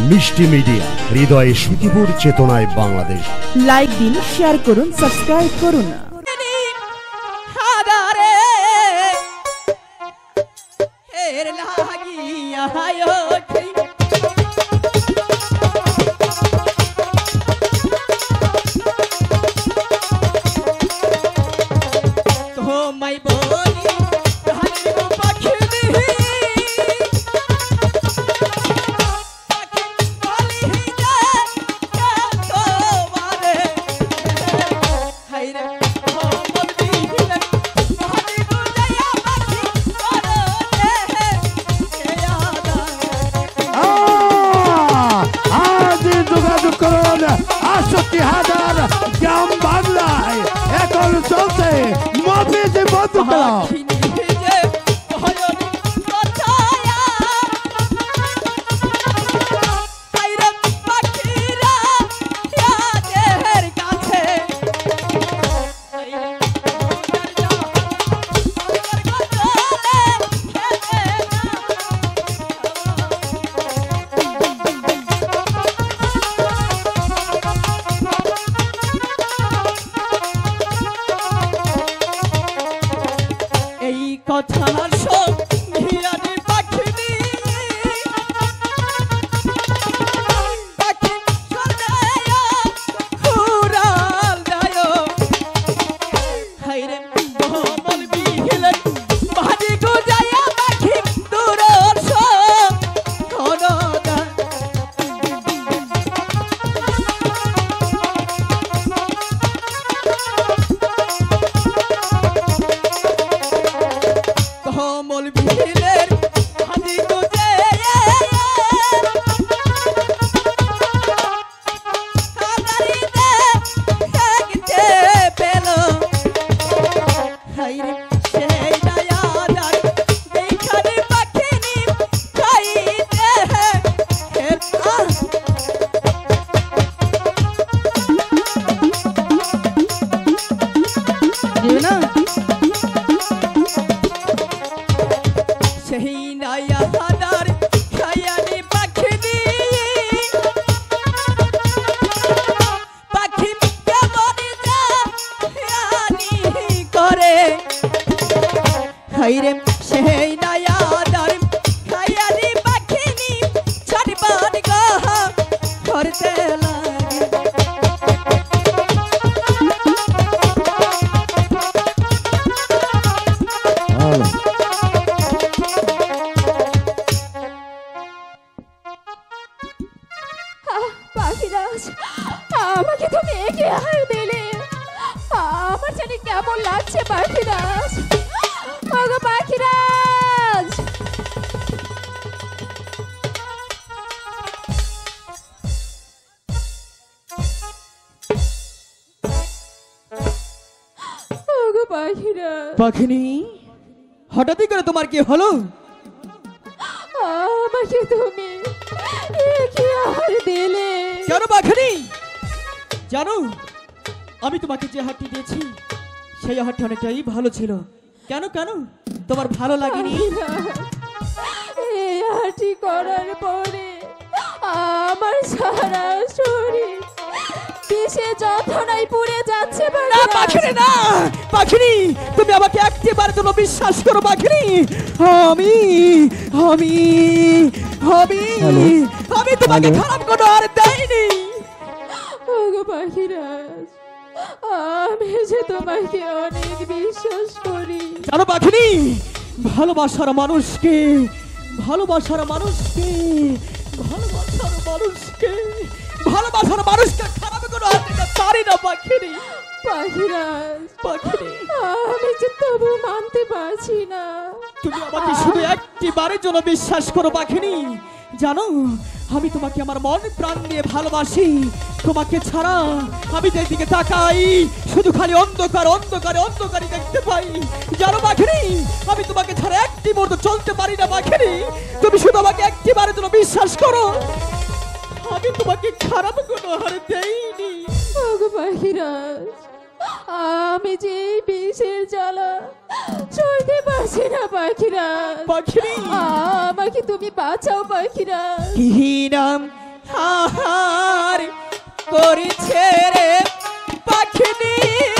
মিষ্টি মিডিয়া, হৃদয়ে সুখীপুর, চেতনায় বাংলাদেশ। লাইক দিন, শেয়ার করুন, সাবস্ক্রাইব করুন। গ্রাম বাংলায় এখন চলছে মফিজি বন্ধু খেলা। আমাকে তুমি এগিয়ে হার দিলে, আমার জানি কেমন লাগছে পাখিরাজ। ওগো পাখিরাজ, ওগো পাখিরাজ। পাখিনি, হঠাৎই করে তোমার কি হলো? আমাকে তুমি এগিয়ে হার দিলে কেন পাখিনি? জানো, আমি তোমাকে যে হাতটি দিয়েছি সেই হাতটি অনেকটাই ভালো ছিল। কেন কেন তোমার ভালো লাগেনি? এই হাঁটি করার পরে আমার সারা শরীর বিষে যন্ত্রণায় পুড়ে যাচ্ছে। না পাখিনি, না পাখিনি, তুমি আমাকে একটিবার জন্য বিশ্বাস করো পাখিনি। আমি আমি আমি আমি তোমাকে খারাপ কোনো আর দেয়নি। ওগো পাখিরাজ, আমি যে তোমাকে অনেক বিশ্বাস করি। জানো পাখিনি, ভালোবাসার মানুষকে ভালোবাসার মানুষকে ভালোবাসার মানুষকে ভালোবাসার মানুষকে খারাপ কোনো আর দিতে পারি না পাখিনি। পাখিরাজ, পাখিনি, আমি যে তবু মানতে পারছি না। তুমি আমাকে শুধু একটি বারের জন্য বিশ্বাস করো পাখিনি। জানো, আমি তোমাকে আমার মন প্রাণ দিয়ে ভালোবাসি। তোমাকে ছাড়া আমি যেদিকে তাকাই শুধু খালি অন্ধকার অন্ধকারে অন্ধকারই দেখতে পাই। জানো পাখিনি, আমি তোমাকে ছাড়া একটি মুহূর্ত চলতে পারি না পাখিনি। তুমি শুধু আমাকে একটি বারের জন্য বিশ্বাস করো, আমি তোমাকে খারাপ কোনো হার দেইনি। ওগো পাখিরাজ, আমি যে বিষের জ্বালা সইতে পারছি না পাখিরাজ। পাখিনি, আমাকে তুমি বাঁচাও পাখিরাজ। কি নাম রে